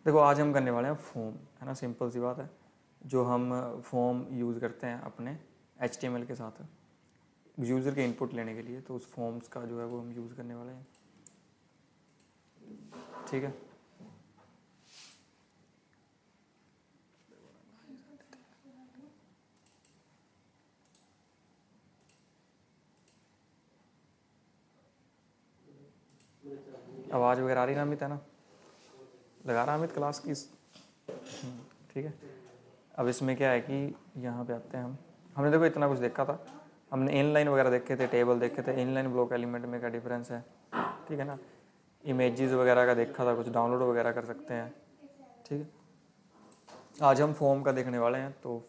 देखो आज हम करने वाले हैं फॉर्म, है ना, सिंपल सी बात है। जो हम फॉर्म यूज़ करते हैं अपने HTML के साथ यूज़र के इनपुट लेने के लिए, तो उस फॉर्म्स का जो है वो हम यूज़ करने वाले हैं। ठीक है, आवाज़ वगैरह आ रही ना अमित, है ना, लगा रहा अमित क्लास की। ठीक है, अब इसमें क्या है कि यहाँ पे आते हैं हमने देखो इतना कुछ देखा था, हमने इनलाइन वगैरह देखे थे, टेबल देखे थे, इनलाइन ब्लॉक एलिमेंट में क्या डिफरेंस है, ठीक है ना, इमेजेस वगैरह का देखा था, कुछ डाउनलोड वगैरह कर सकते हैं। ठीक है, आज हम फॉर्म का देखने वाले हैं। तो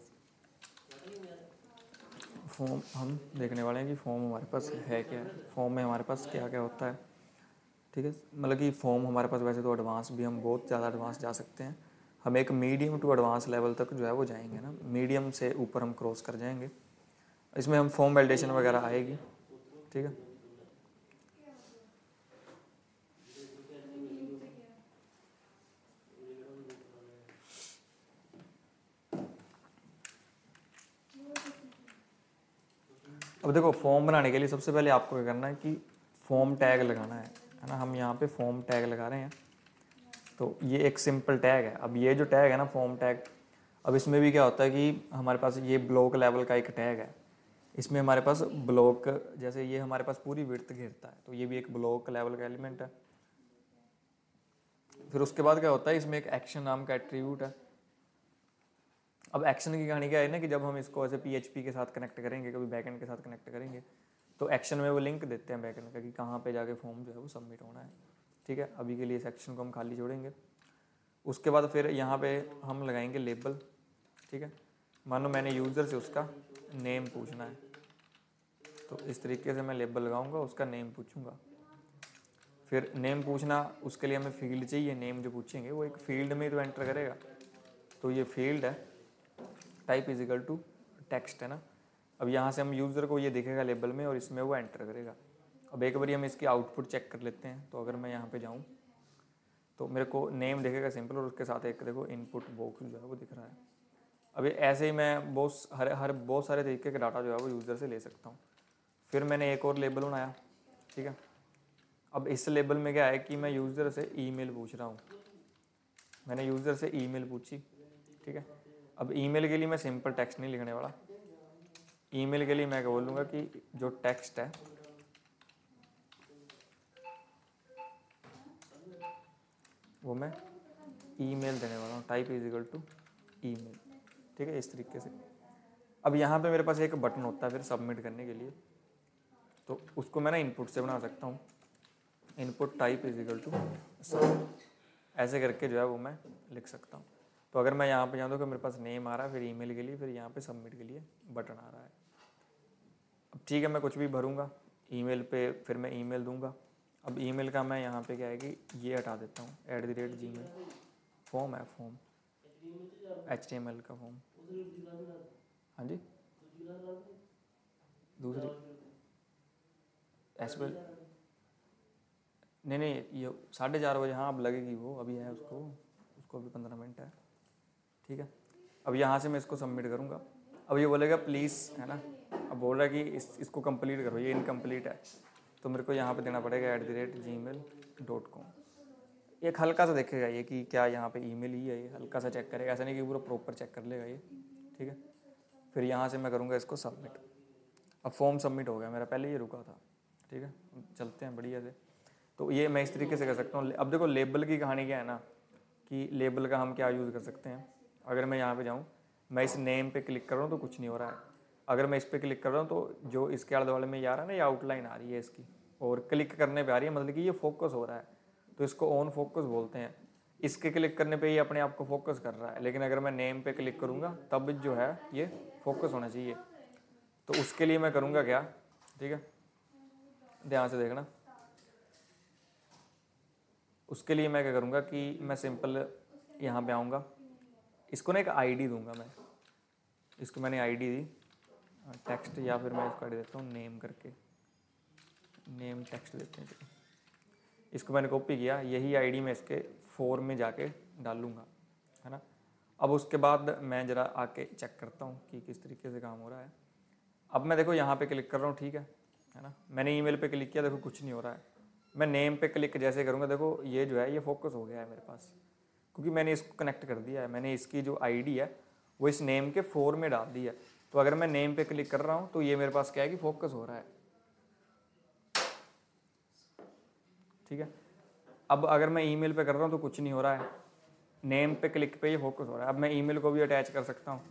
फॉर्म हम देखने वाले हैं कि फॉर्म हमारे पास है क्या है, फॉर्म में हमारे पास क्या क्या होता है। ठीक है, मतलब कि फॉर्म हमारे पास वैसे तो एडवांस भी, हम बहुत ज़्यादा एडवांस जा सकते हैं, हम एक मीडियम टू एडवांस लेवल तक जो है वो जाएंगे ना, मीडियम से ऊपर हम क्रॉस कर जाएंगे। इसमें हम फॉर्म वैलिडेशन वगैरह आएगी। ठीक है, अब देखो फॉर्म बनाने के लिए सबसे पहले आपको क्या करना है कि फॉर्म टैग लगाना है ना। हम यहाँ पे फॉर्म टैग लगा रहे हैं, तो ये एक सिंपल टैग है। अब ये जो टैग है ना फॉर्म टैग, अब इसमें भी क्या होता है कि हमारे पास ये ब्लॉक लेवल का एक टैग है, इसमें हमारे पास ब्लॉक, जैसे ये हमारे पास पूरी विड्थ घेरता है, तो ये भी एक ब्लॉक लेवल का एलिमेंट है। फिर उसके बाद क्या होता है, इसमें एक एक्शन नाम का एट्रीब्यूट है। अब एक्शन की कहानी क्या है ना कि जब हम इसको ऐसे PHP के साथ कनेक्ट करेंगे, कभी बैकएंड के साथ कनेक्ट करेंगे, तो एक्शन में वो लिंक देते हैं बैकएंड का कि कहाँ पे जाके फॉर्म जो है वो सबमिट होना है। ठीक है, अभी के लिए इस एक्शन को हम खाली छोड़ेंगे। उसके बाद फिर यहाँ पे हम लगाएंगे लेबल। ठीक है, मान लो मैंने यूज़र से उसका नेम पूछना है, तो इस तरीके से मैं लेबल लगाऊंगा, उसका नेम पूछूंगा। फिर नेम पूछना, उसके लिए हमें फील्ड चाहिए, नेम जो पूछेंगे वो एक फील्ड में तो एंटर करेगा, तो ये फील्ड है, type is equal to text, है ना। अब यहाँ से हम यूज़र को ये दिखेगा लेबल में और इसमें वो एंटर करेगा। अब एक बार हम इसकी आउटपुट चेक कर लेते हैं, तो अगर मैं यहाँ पे जाऊँ तो मेरे को नेम दिखेगा सिंपल, और उसके साथ एक देखो इनपुट बॉक्स जो है वो दिख रहा है। अब ये ऐसे ही मैं बहुत सारे तरीके के डाटा जो है वो यूज़र से ले सकता हूँ। फिर मैंने एक और लेबल बनाया। ठीक है, अब इस लेबल में क्या है कि मैं यूज़र से ईमेल पूछ रहा हूँ, मैंने यूज़र से ईमेल पूछी। ठीक है, अब ईमेल के लिए मैं सिंपल टेक्स्ट नहीं लिखने वाला, ईमेल के लिए मैं क्या बोलूँगा कि जो टेक्स्ट है वो मैं ईमेल देने वाला हूँ, type is equal to email. ठीक है, इस तरीके से। अब यहाँ पे मेरे पास एक बटन होता है फिर सबमिट करने के लिए, तो उसको मैं ना इनपुट से बना सकता हूँ, input type is equal to submit, ऐसे करके जो है वो मैं लिख सकता हूँ। तो अगर मैं यहाँ पे जाऊँ तो मेरे पास नेम आ रहा है, फिर ईमेल के लिए, फिर यहाँ पे सबमिट के लिए बटन आ रहा है। अब ठीक है, मैं कुछ भी भरूँगा ईमेल पे, फिर मैं ईमेल दूंगा। अब ईमेल का मैं यहाँ पे क्या है कि ये हटा देता हूँ, @gmail, फॉर्म है, फॉर्म HTML का फॉर्म। हाँ जी, दूसरी एसक्यूएल नहीं, ये 4:30 बजे, हाँ अब लगेगी वो, अभी है उसको अभी 15 मिनट है। ठीक है, अब यहाँ से मैं इसको सबमिट करूँगा। अब ये बोलेगा प्लीज़, है ना, अब बोल रहा है कि इसको कंप्लीट करो, ये इनकम्प्लीट है, तो मेरे को यहाँ पे देना पड़ेगा @gmail.com। एक हल्का सा देखेगा ये कि क्या यहाँ पे ईमेल ही है, ये हल्का सा चेक करेगा, ऐसा नहीं कि पूरा प्रॉपर चेक कर लेगा ये। ठीक है, फिर यहाँ से मैं करूँगा इसको सबमिट। अब फॉर्म सबमिट हो गया मेरा, पहले ये रुका था। ठीक है, चलते हैं बढ़िया से। तो ये मैं इस तरीके से कर सकता हूँ। अब देखो लेबल की कहानी क्या है ना कि लेबल का हम क्या यूज़ कर सकते हैं। अगर मैं यहाँ पे जाऊँ, मैं इस नेम पे क्लिक कर रहा हूँ तो कुछ नहीं हो रहा है। अगर मैं इस पर क्लिक कर रहा हूँ तो जो इसके आले वाले में ये आ रहा है ना, ये आउटलाइन आ रही है इसकी, और क्लिक करने पे आ रही है, मतलब कि ये फोकस हो रहा है, तो इसको ऑन फोकस बोलते हैं। इसके क्लिक करने पे ये अपने आप को फोकस कर रहा है, लेकिन अगर मैं नेम पे क्लिक करूँगा तब जो है ये फोकस होना चाहिए। तो उसके लिए मैं करूँगा क्या, ठीक है, ध्यान से देखना। उसके लिए मैं क्या करूँगा कि मैं सिंपल यहाँ पे आऊँगा, इसको ना एक आईडी दूंगा मैं, इसको मैंने आईडी दी टेक्स्ट, या फिर मैं इसको आईडी देता हूँ नेम करके, नेम टेक्स्ट देते हैं। इसको मैंने कॉपी किया, यही आईडी मैं इसके फॉर्म में जाके डालूंगा, है ना। अब उसके बाद मैं ज़रा आके चेक करता हूँ कि किस तरीके से काम हो रहा है। अब मैं देखो यहाँ पे क्लिक कर रहा हूँ, ठीक है ना। मैंने ईमेल पे क्लिक किया, देखो कुछ नहीं हो रहा है। मैं नेम पे क्लिक जैसे करूँगा, देखो ये जो है ये फोकस हो गया है मेरे पास, क्योंकि मैंने इसको कनेक्ट कर दिया है। मैंने इसकी जो आईडी है वो इस नेम के 4 में डाल दी है। तो अगर मैं नेम पे क्लिक कर रहा हूँ तो ये मेरे पास क्या है कि फोकस हो रहा है, ठीक है। अब अगर मैं ईमेल पे कर रहा हूँ तो कुछ नहीं हो रहा है, नेम पे क्लिक पे ये फोकस हो रहा है। अब मैं ईमेल को भी अटैच कर सकता हूँ,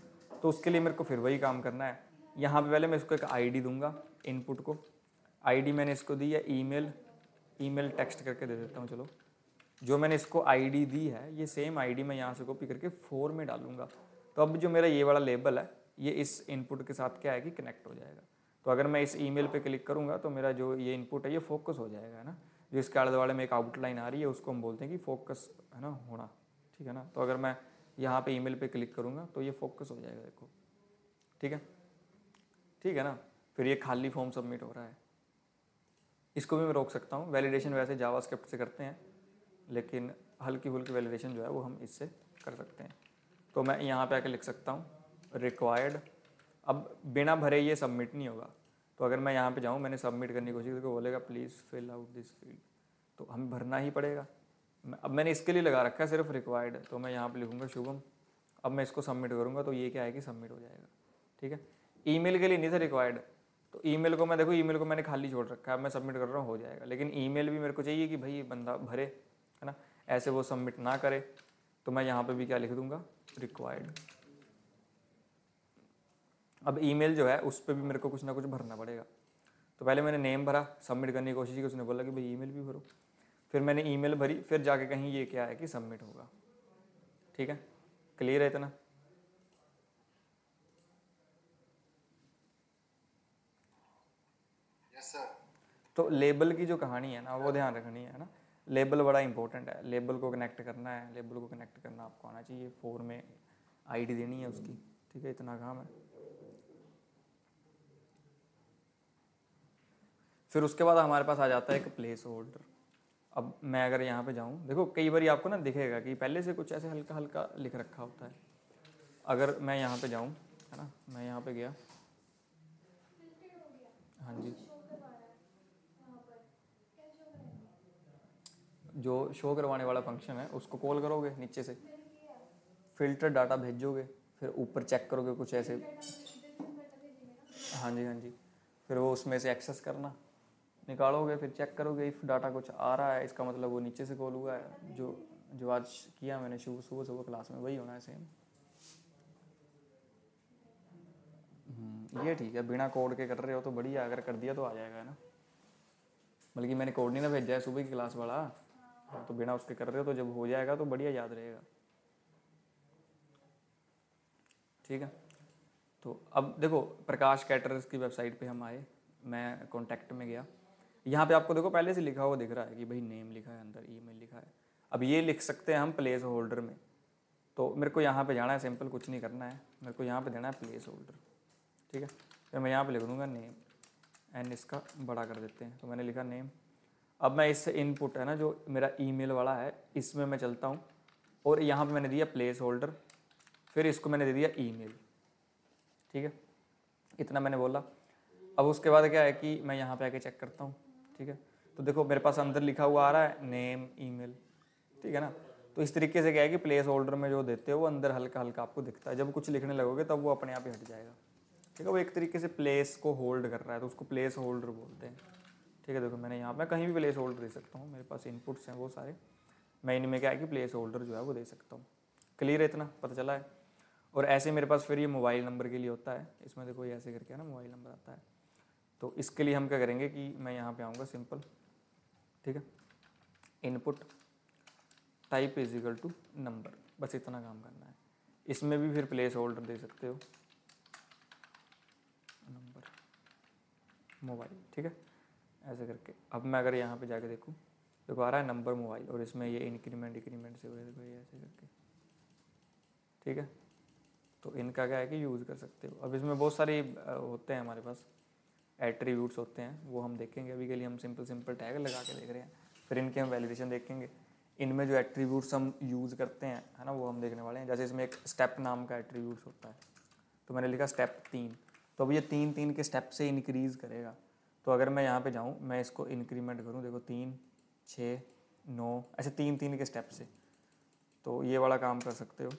तो उसके लिए मेरे को फिर वही काम करना है। यहाँ पे पहले मैं इसको एक आईडी दूंगा, इनपुट को आईडी मैंने इसको दी है ईमेल टेक्स्ट करके दे देता हूँ। चलो, जो मैंने इसको आईडी दी है ये सेम आईडी मैं यहाँ से कॉपी करके 4 में डालूंगा। तो अब जो मेरा ये वाला लेबल है ये इस इनपुट के साथ क्या है कि कनेक्ट हो जाएगा। तो अगर मैं इस ईमेल पे क्लिक करूँगा तो मेरा जो ये इनपुट है ये फोकस हो जाएगा, है ना। जो इसके आले दुआले में एक आउटलाइन आ रही है उसको हम बोलते हैं कि फोकस, है ना, होना, ठीक है ना। तो अगर मैं यहाँ पे ईमेल पे क्लिक करूँगा तो ये फोकस हो जाएगा, देखो, ठीक है ना। फिर ये खाली फॉर्म सबमिट हो रहा है। इसको भी मैं रोक सकता हूँ। वैलिडेशन वैसे जावास्क्रिप्ट से करते हैं, लेकिन हल्की फुल्की वैलिडेशन जो है वो हम इससे कर सकते हैं। तो मैं यहाँ पे आके लिख सकता हूँ रिक्वायर्ड। अब बिना भरे ये सबमिट नहीं होगा। तो अगर मैं यहाँ पे जाऊँ, मैंने सबमिट करने की कोशिश की तो बोलेगा please fill out this field, तो हमें भरना ही पड़ेगा। अब मैंने इसके लिए लगा रखा है सिर्फ रिक्वायर्ड, तो मैं यहाँ पे लिखूँगा शुभम। अब मैं इसको सबमिट करूँगा तो ये क्या है कि सबमिट हो जाएगा, ठीक है। ईमेल के लिए नहीं था रिक्वायर्ड, तो ईमेल को मैं देखो, ईमेल को मैंने खाली छोड़ रखा है। अब मैं सबमिट कर रहा हूँ, हो जाएगा। लेकिन ईमेल भी मेरे को चाहिए कि भाई बंदा भरे, है ना, ऐसे वो सबमिट ना करे। तो मैं यहाँ पे भी क्या लिख दूंगा, रिक्वायर्ड। अब ईमेल जो है उस पर भी मेरे को कुछ ना कुछ भरना पड़ेगा। तो पहले मैंने नेम भरा, सबमिट करने की कोशिश की, उसने बोला कि भाई ईमेल भी भरो। फिर मैंने ईमेल भरी, फिर जाके कहीं ये क्या है कि सबमिट होगा, ठीक है। क्लियर है इतना? Yes sir. तो लेबल की जो कहानी है ना वो ध्यान रखनी है ना। लेबल बड़ा इंपॉर्टेंट है, लेबल को कनेक्ट करना है। लेबल को कनेक्ट करना आपको आना चाहिए, 4 में आईडी देनी है उसकी, ठीक है। इतना काम है। फिर उसके बाद हमारे पास आ जाता है एक प्लेस होल्डर। अब मैं अगर यहाँ पे जाऊँ, देखो कई बार आपको ना दिखेगा कि पहले से कुछ ऐसे हल्का हल्का लिख रखा होता है। अगर मैं यहाँ पे जाऊँ, है ना, मैं यहाँ पे गया, हाँ जी, जो शो करवाने वाला फंक्शन है उसको कॉल करोगे नीचे से, फिल्टर डाटा भेजोगे, फिर ऊपर चेक करोगे कुछ ऐसे, हाँ जी हाँ जी। फिर वो उसमें से एक्सेस करना, निकालोगे, फिर चेक करोगे। इफ़ डाटा कुछ आ रहा है इसका मतलब वो नीचे से कॉल हुआ है। जो जो आज किया मैंने सुबह क्लास में वही होना है सेम। ये ठीक है, बिना कोड के कर रहे हो तो बढ़िया, अगर कर दिया तो आ जाएगा, है ना। बल्कि मैंने कोड नहीं ना भेजा है सुबह की क्लास वाला, हाँ, तो बिना उसके कर रहे हो तो जब हो जाएगा तो बढ़िया याद रहेगा, ठीक है। तो अब देखो प्रकाश कैटरर्स की वेबसाइट पे हम आए, मैं कॉन्टैक्ट में गया। यहाँ पे आपको देखो पहले से लिखा हुआ दिख रहा है कि भाई नेम लिखा है, अंदर ईमेल लिखा है। अब ये लिख सकते हैं हम प्लेस होल्डर में। तो मेरे को यहाँ पे जाना है, सिंपल कुछ नहीं करना है, मेरे को यहाँ पे देना है प्लेस होल्डर, ठीक है। फिर मैं यहाँ पे लिख दूँगा नेम, एन इसका बड़ा कर देते हैं, तो मैंने लिखा नेम। अब मैं इससे इनपुट है ना जो मेरा ईमेल वाला है इसमें मैं चलता हूँ, और यहाँ पे मैंने दिया प्लेस होल्डर, फिर इसको मैंने दे दिया ईमेल, ठीक है। इतना मैंने बोला। अब उसके बाद क्या है कि मैं यहाँ पे आके चेक करता हूँ, ठीक है। तो देखो मेरे पास अंदर लिखा हुआ आ रहा है नेम ईमेल, ठीक है ना। तो इस तरीके से क्या है कि प्लेस होल्डर में जो देते हो वो अंदर हल्का हल्का आपको दिखता है। जब कुछ लिखने लगोगे तब वो अपने आप ही हट जाएगा, ठीक है। वो एक तरीके से प्लेस को होल्ड कर रहा है, तो उसको प्लेस होल्डर बोलते हैं, ठीक है। देखो मैंने यहाँ पे कहीं भी प्लेस होल्डर दे सकता हूँ, मेरे पास इनपुट्स हैं वो सारे, मैं इनमें क्या है कि प्लेस होल्डर जो है वो दे सकता हूँ। क्लियर है इतना, पता चला है? और ऐसे मेरे पास फिर ये मोबाइल नंबर के लिए होता है, इसमें देखो ये ऐसे करके ना मोबाइल नंबर आता है। तो इसके लिए हम क्या करेंगे कि मैं यहाँ पे आऊँगा सिंपल, ठीक है, input type is equal to number, बस इतना काम करना है। इसमें भी फिर प्लेस होल्डर दे सकते हो, नंबर मोबाइल, ठीक है, ऐसे करके। अब मैं अगर यहाँ पे जाके देखूँ, देखो आ रहा है नंबर मोबाइल, और इसमें ये इंक्रीमेंट डिक्रीमेंट से हो रहा है, देखो ये ऐसे करके, ठीक है। तो इनका क्या है कि यूज़ कर सकते हो। अब इसमें बहुत सारी होते हैं हमारे पास एट्रीब्यूट्स होते हैं, वो हम देखेंगे। अभी के लिए हम सिंपल टैग लगा के देख रहे हैं, फिर इनके हम वैलिडेशन देखेंगे। इनमें जो एट्रीब्यूट्स हम यूज़ करते हैं है ना, वो हम देखने वाले हैं। जैसे इसमें एक स्टेप नाम का एट्रीब्यूट्स होता है, तो मैंने लिखा स्टेप 3, तो अब ये 3 के स्टेप से इंक्रीज़ करेगा। तो अगर मैं यहाँ पे जाऊँ, मैं इसको इंक्रीमेंट करूँ, देखो 3, 6, 9, ऐसे 3 के स्टेप से, तो ये वाला काम कर सकते हो।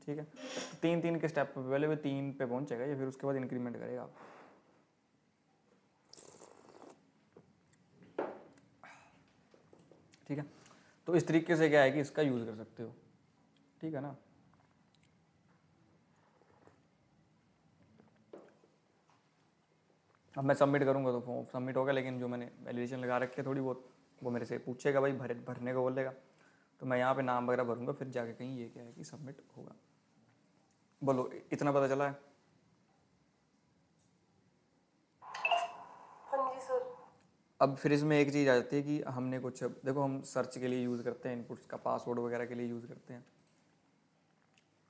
ठीक है, तो 3 के स्टेप पे पहले वो 3 पे पहुंचेगा या फिर उसके बाद इंक्रीमेंट करेगा आप। ठीक है, तो इस तरीके से क्या है कि इसका यूज़ कर सकते हो। ठीक है ना, अब मैं सबमिट करूँगा तो फॉर्म सबमिट होगा, लेकिन जो मैंने वैलिडेशन लगा रखी है थोड़ी बहुत, वो मेरे से पूछेगा भाई भरने को बोलेगा, तो मैं यहाँ पे नाम वगैरह भरूंगा, फिर जाके कहीं ये क्या है कि सबमिट होगा। बोलो, इतना पता चला है? हाँ जी सर। अब फिर इसमें एक चीज़ आ जाती है कि हमने कुछ, देखो हम सर्च के लिए यूज़ करते हैं, इनपुट्स का पासवर्ड वगैरह के लिए यूज़ करते हैं,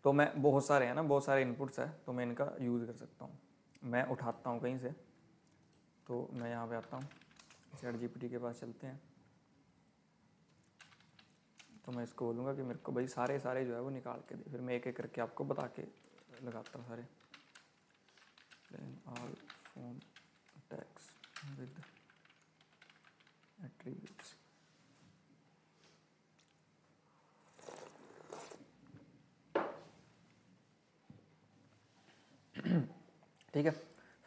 तो मैं बहुत सारे हैं ना, बहुत सारे इनपुट्स है, तो मैं इनका यूज़ कर सकता हूँ। मैं उठाता हूँ कहीं से, तो मैं यहाँ पे आता हूँ, ChatGPT के पास चलते हैं, तो मैं इसको बोलूँगा कि मेरे को भाई सारे जो है वो निकाल के दे, फिर मैं एक एक करके आपको बता के लगाता हूँ सारे। All form tags with attributes. ठीक है,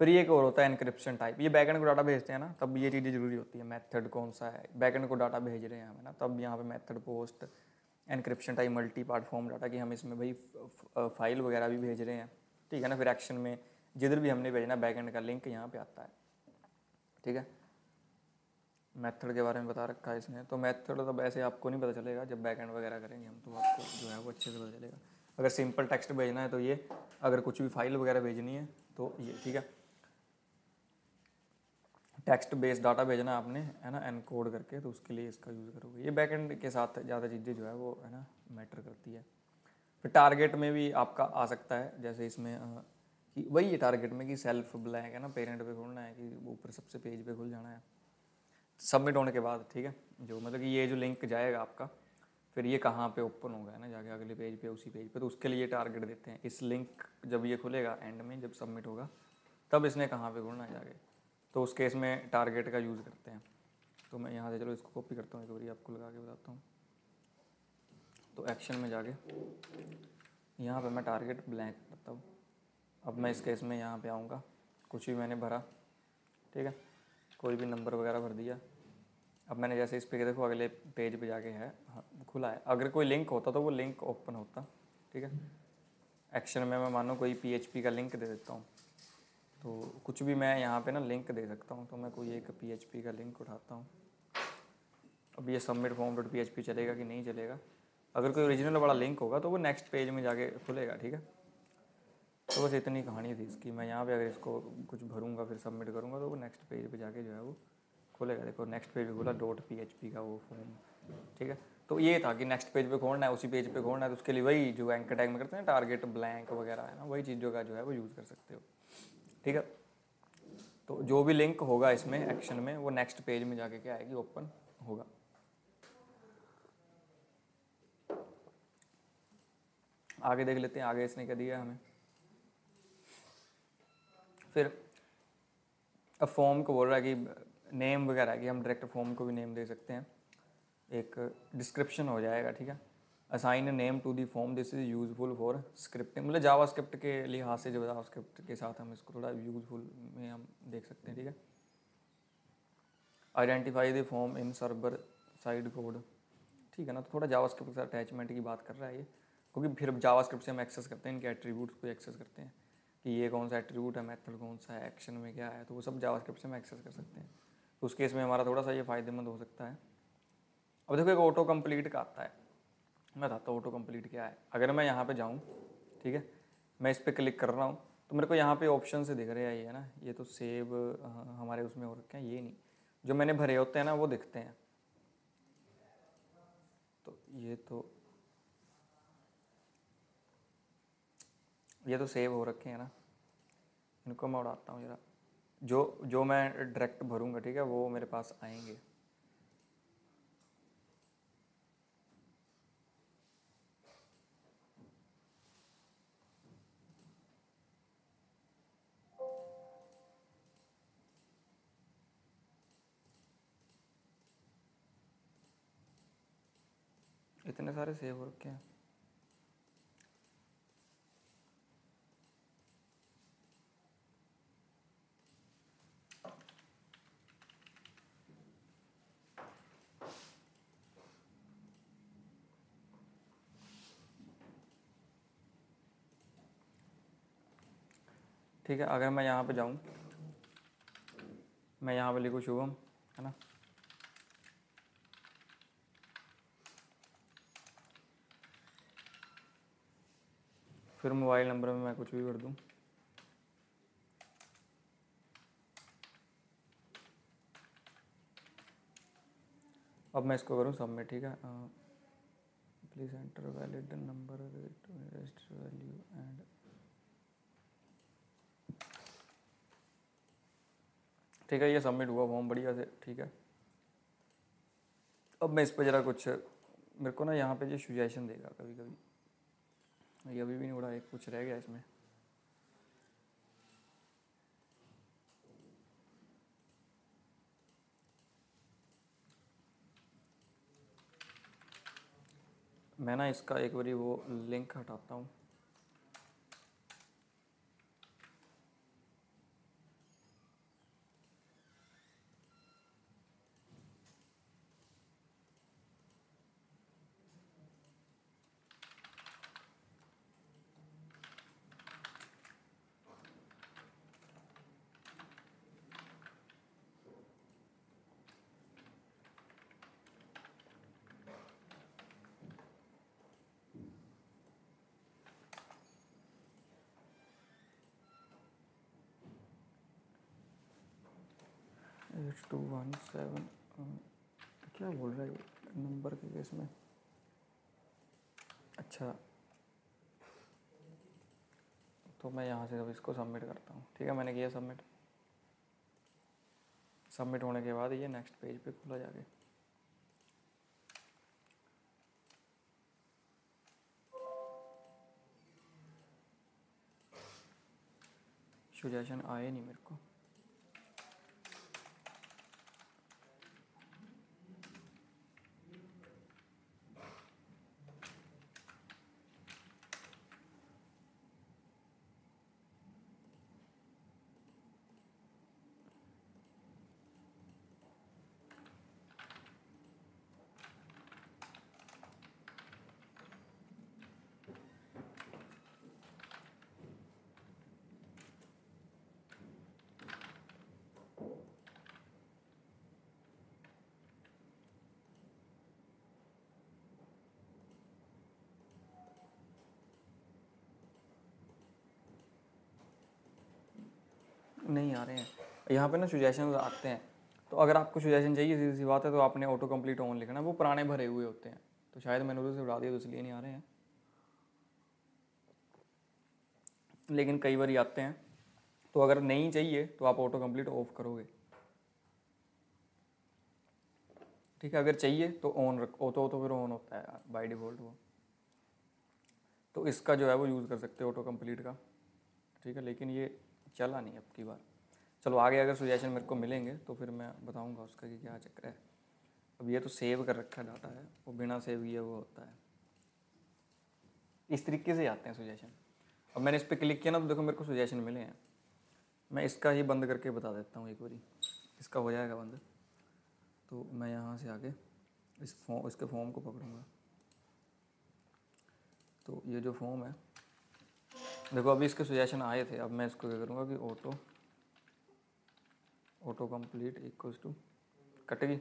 फिर ये एक और होता है एनक्रिप्शन टाइप। ये बैकएंड को डाटा भेजते हैं ना, तब ये चीज़ें जरूरी होती है। मेथड कौन सा है, बैकएंड को डाटा भेज रहे हैं हमें ना, तब यहाँ पे method post encryption type multi part form data, कि हम इसमें भाई फाइल वगैरह भी भेज रहे हैं। ठीक है ना, फिर एक्शन में जिधर भी हमने भेजना बैकएंड का लिंक यहाँ पे आता है। ठीक है, मेथड के बारे में बता रखा है इसने, तो मेथड तब ऐसे आपको नहीं पता चलेगा, जब बैकएंड वगैरह करेंगे हम तो आपको जो है वो अच्छे से पता चलेगा। अगर सिंपल टेक्स्ट भेजना है तो ये, अगर कुछ भी फाइल वगैरह भेजनी है तो ये। ठीक है, टेक्स्ट बेस्ड डाटा भेजना आपने है ना, एनकोड करके, तो उसके लिए इसका यूज़ करोगे। ये बैकएंड के साथ ज़्यादा चीज़ें जो है वो है ना मैटर करती है। फिर टारगेट में भी आपका आ सकता है, जैसे इसमें कि वही है टारगेट में कि सेल्फ ब्लैंक है ना, पेरेंट पे खोलना है कि ऊपर सबसे पेज पे खुल जाना है सबमिट होने के बाद। ठीक है, जो मतलब कि ये जो लिंक जाएगा आपका, फिर ये कहाँ पे ओपन होगा है ना, जाके अगले पेज पे, उसी पेज पे, तो उसके लिए टारगेट देते हैं। इस लिंक जब ये खुलेगा एंड में, जब सबमिट होगा, तब इसने कहाँ पे खुलना है जाके, तो उस केस में टारगेट का यूज़ करते हैं। तो मैं यहाँ से चलो इसको कॉपी करता हूँ, एक बार आपको लगा के बताता हूँ। तो एक्शन में जाके यहाँ पे मैं टारगेट ब्लैंक करता हूँ। अब मैं इस केस में यहाँ पे आऊँगा, कुछ भी मैंने भरा, ठीक है, कोई भी नंबर वगैरह भर दिया। अब मैंने जैसे इस पे देखो अगले पेज पे जाके है, हाँ, खुला है। अगर कोई लिंक होता तो वो लिंक ओपन होता। ठीक है, एक्शन में मैं मानो कोई PHP का लिंक दे देता हूँ, तो कुछ भी मैं यहाँ पे ना लिंक दे सकता हूँ। तो मैं कोई एक PHP का लिंक उठाता हूँ। अब ये सबमिट फॉर्म डॉट PHP चलेगा कि नहीं चलेगा। अगर कोई ओरिजिनल वाला लिंक होगा तो वो नेक्स्ट पेज में जाके खुलेगा। ठीक है, तो बस इतनी कहानी थी इसकी। मैं यहाँ पे अगर इसको कुछ भरूंगा फिर सबमिट करूँगा तो वो नेक्स्ट पेज पे जाके जो है वो खुलेगा। देखो नेक्स्ट पेज पे खुला .php का वो फॉर्म। ठीक है, तो ये था कि नेक्स्ट पेज पे खोलना है, उसी पेज पे खोलना है, तो उसके लिए वही जो एंकर टैग में करते हैं टारगेट ब्लैंक वगैरह है ना, वही चीज़ों का जो है वो यूज़ कर सकते हो। ठीक है, तो जो भी लिंक होगा इसमें एक्शन में, वो नेक्स्ट पेज में जाके क्या आएगी, ओपन होगा। आगे देख लेते हैं, आगे इसने क्या दिया हमें। फिर अब फॉर्म को बोल रहा है कि नेम वगैरह कि हम डायरेक्ट फॉर्म को भी नेम दे सकते हैं, एक डिस्क्रिप्शन हो जाएगा। ठीक है, assign name to the form, this is useful for scripting, मतलब जावा स्क्रिप्ट के लिहाज से, जो जावा स्क्रिप्ट के साथ हम इसको थोड़ा यूजफुल में हम देख सकते हैं। ठीक है, identify the form in server side code. ठीक है ना, तो थोड़ा जावा स्क्रिप्ट के साथ अटैचमेंट की बात कर रहा है ये, क्योंकि फिर जावा स्क्रिप्ट से हम एक्सेस करते हैं, इनके एट्रीब्यूट्स को एक्सेस करते हैं कि ये कौन सा एट्रीब्यूट है, मेथड कौन सा है, एक्शन में क्या है, तो वो सब जावा स्क्रिप्ट से हम एक्सेस कर सकते हैं। तो उस केस में हमारा थोड़ा सा ये फ़ायदेमंद हो सकता है। अब देखो एक ऑटो कंप्लीट का आता है, मैं बताता हूँ ऑटो कंप्लीट क्या है। अगर मैं यहाँ पे जाऊँ, ठीक है, मैं इस पर क्लिक कर रहा हूँ, तो मेरे को यहाँ पे ऑप्शन से दिख रहे हैं, ये है ना, ये तो सेव हमारे उसमें हो रखे हैं, ये नहीं, जो मैंने भरे होते हैं ना वो दिखते हैं। तो ये तो ये तो सेव हो रखे हैं ना, इनको मैं उड़ाता हूँ जरा। जो जो मैं डायरेक्ट भरूंगा, ठीक है, वो मेरे पास आएंगे। इतने सारे सेव हो रखे हैं। ठीक है, अगर मैं यहाँ पे जाऊँ, मैं यहाँ पे लिखूँ शुभम, है ना, फिर मोबाइल नंबर में मैं कुछ भी कर दूँ, अब मैं इसको करूँ सबमिट, ठीक है। Please enter valid number value and, ठीक है, ये सबमिट हुआ फॉर्म बढ़िया से, ठीक है। अब मैं इस पर ज़रा कुछ, मेरे को ना यहाँ पे जो सुजेशन देगा कभी कभी, ये अभी भी नहीं उड़ा, एक कुछ रह गया इसमें। मैं ना इसका एक बारी वो लिंक हटाता हूँ। एट 217, क्या बोल रहा है ये नंबर के केस में। अच्छा, तो मैं यहाँ से अब इसको सबमिट करता हूँ, ठीक है, मैंने किया सबमिट। सबमिट होने के बाद ये नेक्स्ट पेज पे खुला जाके, सुजेशन आए नहीं मेरे को। नहीं आ रहे हैं यहाँ पे ना, सुजेशन आते हैं। तो अगर आपको सुजेशन चाहिए, सीधी सी बात है, तो आपने ऑटो कंप्लीट ऑन लिखना, वो पुराने भरे हुए होते हैं, तो शायद मैंने उधर से उड़ा दिया, तो इसलिए नहीं आ रहे हैं, लेकिन कई बार आते हैं। तो अगर नहीं चाहिए तो आप ऑटो कंप्लीट ऑफ करोगे, ठीक है। अगर चाहिए तो ऑन रखो, तो फिर ऑन होता है बाय डिफ़ॉल्ट वो, तो इसका जो है वो यूज़ कर सकते हो ऑटो कंप्लीट का, ठीक है। लेकिन ये चला नहीं अब की बार। चलो आगे अगर सुजेशन मेरे को मिलेंगे तो फिर मैं बताऊंगा उसका कि क्या चक्कर है। अब ये तो सेव कर रखा डाटा है, वो बिना सेव किए वो होता है। इस तरीके से आते हैं सुजेशन। अब मैंने इस पर क्लिक किया ना, तो देखो मेरे को सुजेशन मिले हैं। मैं इसका ही बंद करके बता देता हूँ एक बारी, इसका हो जाएगा बंद। तो मैं यहाँ से आगे इसके फॉर्म को पकड़ूंगा। तो ये जो फॉर्म है, देखो अभी इसके सुजेशन आए थे। अब मैं इसको क्या करूँगा कि ऑटो कंप्लीट इक्वल्स टू कटेगी,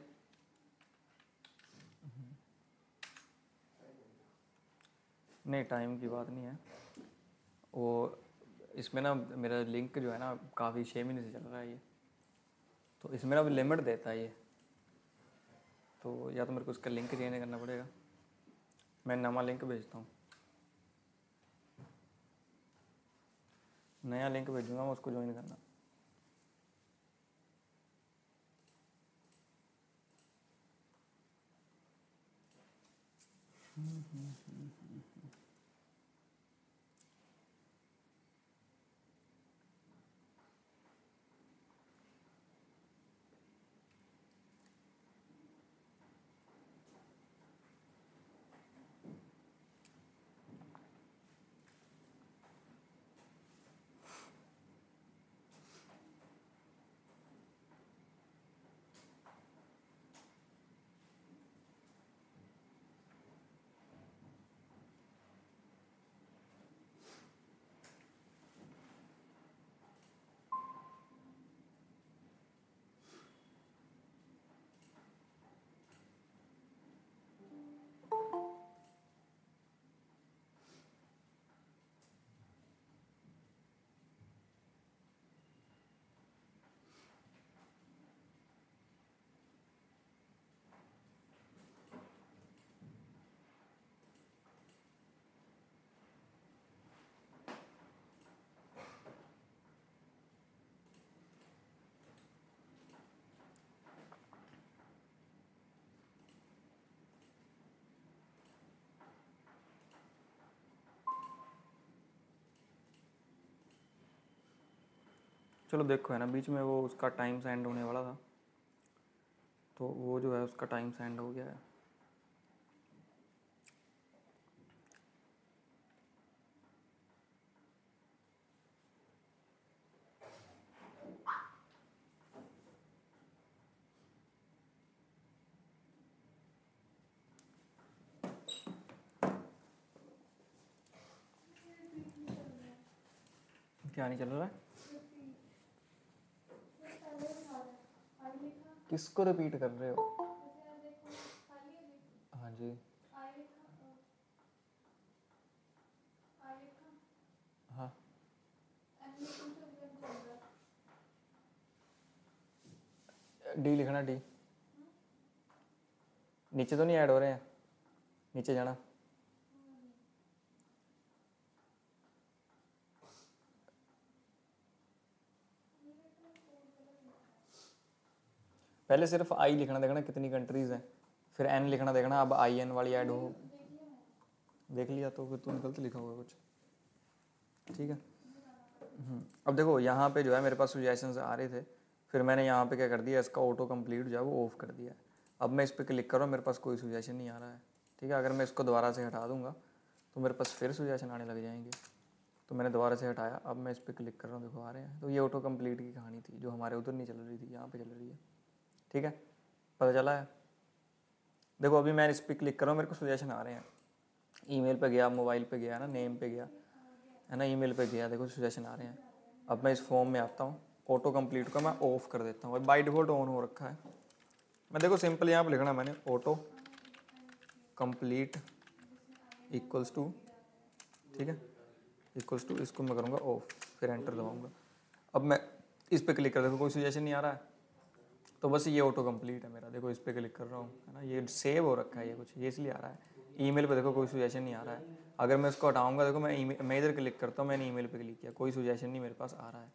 नहीं टाइम की बात नहीं है वो। इसमें ना मेरा लिंक जो है ना काफ़ी 6 महीने से चल रहा है ये, तो इसमें ना लिमिट देता है ये। तो या तो मेरे को इसका लिंक चेंज करना पड़ेगा, मैं नवा लिंक भेजता हूँ। नया लिंक भेजूंगा मैं, उसको ज्वाइन करना। चलो देखो है ना, बीच में वो उसका टाइम सेंड होने वाला था, तो वो जो है उसका टाइम सेंड हो गया है। क्या नहीं चल रहा है? किसको रिपीट कर रहे हो? हाँ जी। हाँ डी लिखना, डी। नीचे तो नहीं ऐड हो रहे हैं, नीचे जाना। पहले सिर्फ आई लिखना, देखना कितनी कंट्रीज हैं, फिर एन लिखना, देखना अब आई एन वाली ऐड हो। देख लिया तो फिर तुम गलत लिखा होगा कुछ, ठीक है। अब देखो यहाँ पे जो है मेरे पास सजेशंस आ रहे थे, फिर मैंने यहाँ पे क्या कर दिया, इसका ऑटो कंप्लीट जो है वो ऑफ कर दिया है। अब मैं इस पर क्लिक कर रहा हूँ, मेरे पास कोई सजेशन नहीं आ रहा है, ठीक है। अगर मैं इसको दोबारा से हटा दूंगा तो मेरे पास फिर सजेशन आने लग जाएंगे। तो मैंने दोबारा से हटाया, अब मैं इस पर क्लिक कर रहा हूँ, देखो आ रहे हैं। तो ये ऑटो कंप्लीट की कहानी थी, जो हमारे उधर नहीं चल रही थी, यहाँ पर चल रही है, ठीक है। पता चला है? देखो अभी मैं इस पर क्लिक कर रहा हूँ, मेरे को सजेशन आ रहे हैं। ईमेल पे गया, मोबाइल पे गया ना, नेम पे गया है ना, ईमेल पे गया, देखो सजेशन आ रहे हैं। अब मैं इस फॉर्म में आता हूँ, ऑटो कंप्लीट को मैं ऑफ कर देता हूँ, बाय डिफ़ॉल्ट ऑन हो रखा है। मैं देखो सिंपल यहाँ पे लिखना मैंने ऑटो कंप्लीट इक्वल्स टू, ठीक है, इक्वल्स टू, इसको मैं करूँगा ऑफ, फिर एंटर दबाऊँगा। अब मैं इस पर क्लिक कर, देखो कोई सजेशन नहीं आ रहा है, तो बस ये ऑटो कंप्लीट है मेरा। देखो इस पर क्लिक कर रहा हूँ, है ना, ये सेव हो रखा है, ये कुछ ये इसलिए आ रहा है। ईमेल पे देखो कोई सजेशन नहीं आ रहा है। अगर मैं इसको हटाऊंगा, देखो मैं इधर क्लिक करता हूँ, मैंने ईमेल पे क्लिक किया, कोई सजेशन नहीं मेरे पास आ रहा है,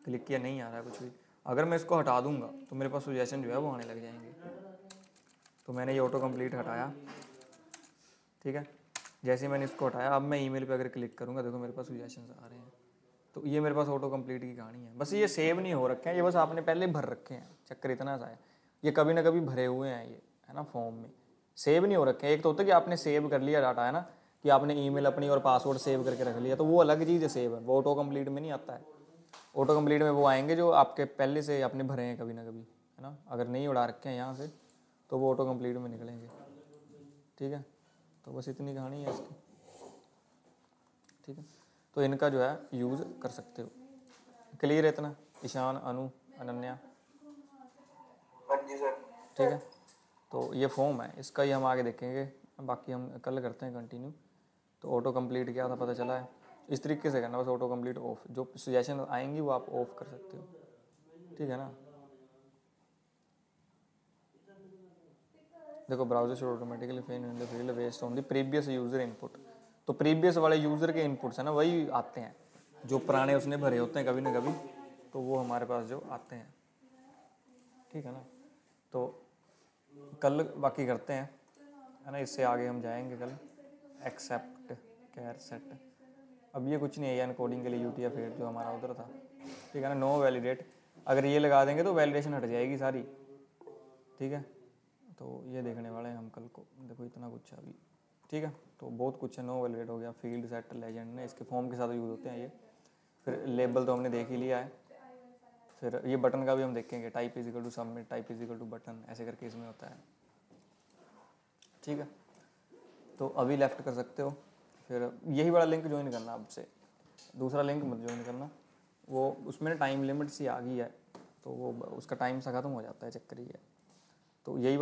क्लिक किया नहीं आ रहा है कुछ भी। अगर मैं इसको हटा दूंगा तो मेरे पास सजेशन जो है वो आने लग जाएंगे। तो मैंने ये ऑटो कंप्लीट हटाया, ठीक है। जैसे मैंने इसको हटाया, अब मैं ईमेल पे अगर क्लिक करूँगा, देखो मेरे पास सजेशन आ रहे हैं। तो ये मेरे पास ऑटो कंप्लीट की कहानी है। बस ये सेव नहीं हो रखे हैं, ये बस आपने पहले भर रखे हैं, चक्कर इतना सा है। ये कभी ना कभी भरे हुए हैं ये, है ना, फॉर्म में सेव नहीं हो रखे हैं। एक तो होता है कि आपने सेव कर लिया डाटा, है ना, कि आपने ईमेल अपनी और पासवर्ड सेव करके रख लिया, तो वो अलग चीज़ है, सेव है, वो ऑटो कंप्लीट में नहीं आता है। ऑटो कंप्लीट में वो आएंगे जो आपके पहले से आपने भरे हैं कभी ना कभी, है ना। अगर नहीं उड़ा रखे हैं यहाँ से तो वो ऑटो कंप्लीट में निकलेंगे, ठीक है। तो बस इतनी कहानी है इसकी, ठीक है। तो इनका जो है यूज़ कर सकते हो। क्लियर है इतना? ईशान, अनु, अनन्या, ठीक है। तो ये फॉर्म है, इसका ही हम आगे देखेंगे, बाकी हम कल करते हैं कंटिन्यू। तो ऑटो कंप्लीट क्या था पता चला है, इस तरीके से करना, बस ऑटो कंप्लीट ऑफ, जो सजेशन आएंगी वो आप ऑफ कर सकते हो, ठीक है ना। देखो browser should automatically find in the field based on the previous user input. तो प्रीवियस वाले यूज़र के इनपुट्स है ना, वही आते हैं, जो पुराने उसने भरे होते हैं कभी ना कभी, तो वो हमारे पास जो आते हैं, ठीक है ना। तो कल बाकी करते हैं, है ना, इससे आगे हम जाएंगे कल। एक्सेप्ट कैर सेट, अब ये कुछ नहीं है, ये एनकोडिंग के लिए UTF-8 जो हमारा उधर था, ठीक है ना। नो वैलिडेट, अगर ये लगा देंगे तो वैलिडेशन हट जाएगी सारी, ठीक है। तो ये देखने वाले हैं हम कल को, देखो इतना कुछ है अभी, ठीक है। तो बहुत कुछ है, नो वैलिडेट हो गया, फील्ड सेट लेजेंड ने इसके फॉर्म के साथ यूज़ होते हैं ये। फिर लेबल तो हमने देख ही लिया है। फिर ये बटन का भी हम देखेंगे, type is equal to submit, type is equal to button, ऐसे करके इसमें होता है, ठीक है। तो अभी लेफ्ट कर सकते हो, फिर यही वाला लिंक ज्वाइन करना आपसे, दूसरा लिंक मत ज्वाइन करना, वो उसमें टाइम लिमिट सी आ गई है, तो वो उसका टाइम सा ख़त्म हो जाता है, चक्कर ही है। तो यही